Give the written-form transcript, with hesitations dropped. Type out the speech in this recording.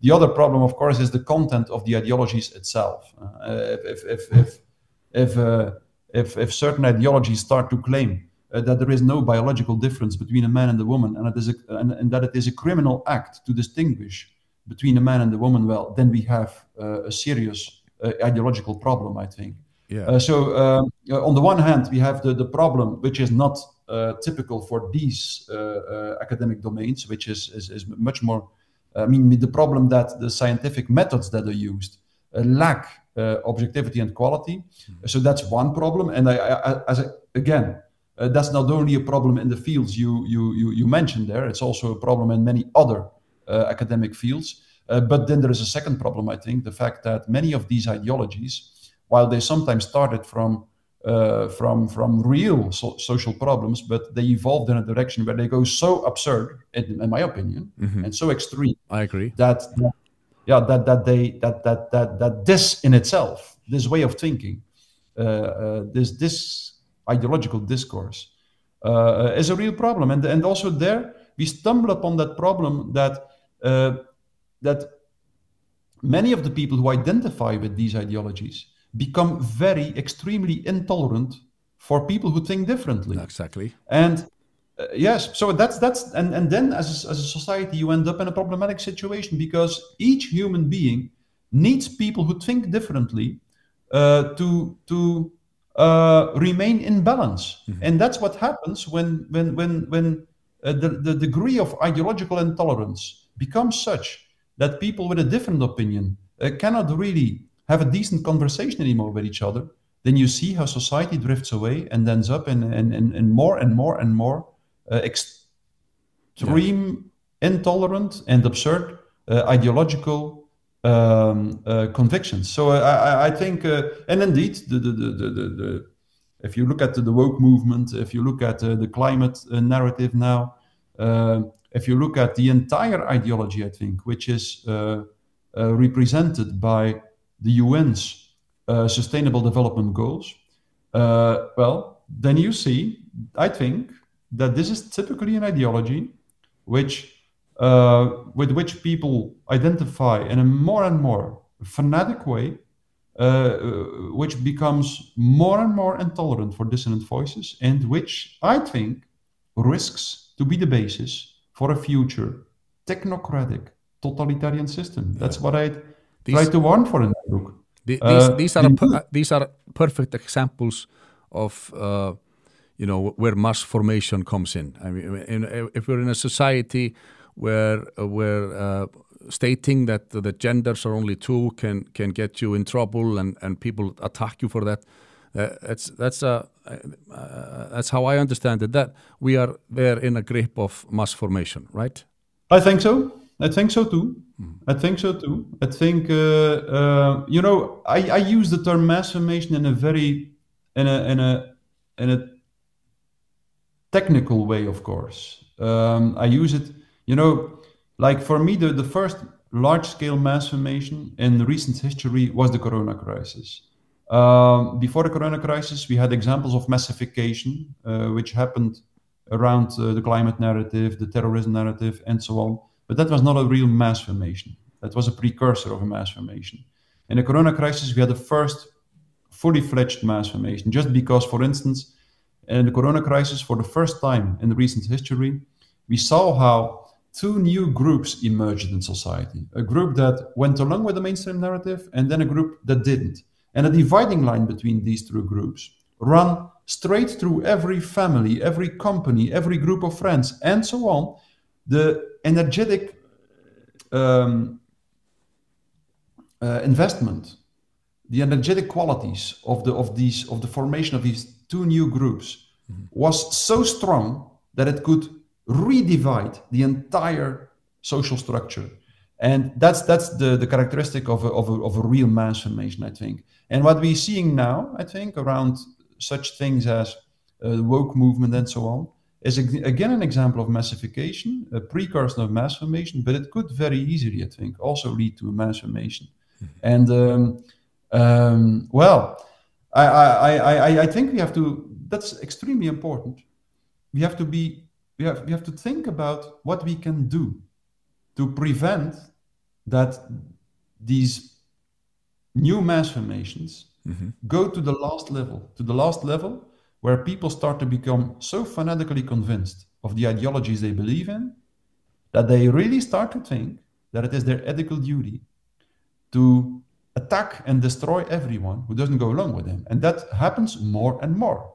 The other problem, of course, is the content of the ideologies itself. If certain ideologies start to claim that there is no biological difference between a man and a woman, and that it is a criminal act to distinguish between a man and a woman, well, then we have a serious ideological problem, I think. Yeah. So on the one hand, we have the problem, which is not typical for these academic domains, which is much more, I mean, the problem that the scientific methods that are used lack objectivity and quality. So that's one problem. And again, that's not only a problem in the fields you mentioned there, it's also a problem in many other academic fields. But then there is a second problem, I think, the fact that many of these ideologies, while they sometimes started from real social problems, but they evolved in a direction where they go so absurd, in my opinion, and so extreme. I agree. That this in itself, this way of thinking, this ideological discourse, is a real problem, and also there we stumble upon that problem that many of the people who identify with these ideologies become very extremely intolerant for people who think differently. Exactly. And yes, so that's and then as a society you end up in a problematic situation, because each human being needs people who think differently to remain in balance. And that's what happens when the degree of ideological intolerance becomes such that people with a different opinion cannot really have a decent conversation anymore with each other. Then you see how society drifts away and ends up in more and more extreme, intolerant and absurd ideological convictions. So I think, and indeed, if you look at the woke movement, if you look at the climate narrative now, if you look at the entire ideology, I think, which is represented by the UN's Sustainable Development Goals, well, then you see, I think, that this is typically an ideology which, with which people identify in a more and more fanatic way, which becomes more and more intolerant for dissonant voices, and which I think risks to be the basis for a future technocratic totalitarian system. That's what I try to warn for in that book. These are perfect examples of where mass formation comes in. I mean, if we're in a society where stating that the genders are only two can get you in trouble and people attack you for that, that's how I understand it. That we are there in a grip of mass formation, right? I think so. I think so too. I think so too. I think I use the term mass formation in a very in a technical way, of course. I use it, like for me, the first large-scale mass formation in recent history was the Corona crisis. Before the Corona crisis, we had examples of massification, which happened around the climate narrative, the terrorism narrative, and so on. But that was not a real mass formation. That was a precursor of a mass formation. In the Corona crisis, we had the first fully fledged mass formation, just because, for instance, in the Corona crisis, for the first time in recent history, we saw how two new groups emerged in society. A group that went along with the mainstream narrative, and then a group that didn't. And a dividing line between these two groups run straight through every family, every company, every group of friends, and so on. The energetic investment, the energetic qualities of the formation of these two new groups was so strong that it could redivide the entire social structure. And that's the characteristic of a real mass formation, I think. And what we're seeing now, I think, around such things as the woke movement and so on, is again an example of massification, a precursor of mass formation, but it could very easily, I think, also lead to a mass formation. And I think we have to. That's extremely important. We have we have to think about what we can do to prevent that these new mass formations go to the last level where people start to become so fanatically convinced of the ideologies they believe in that they really start to think that it is their ethical duty to attack and destroy everyone who doesn't go along with them. And that happens more and more.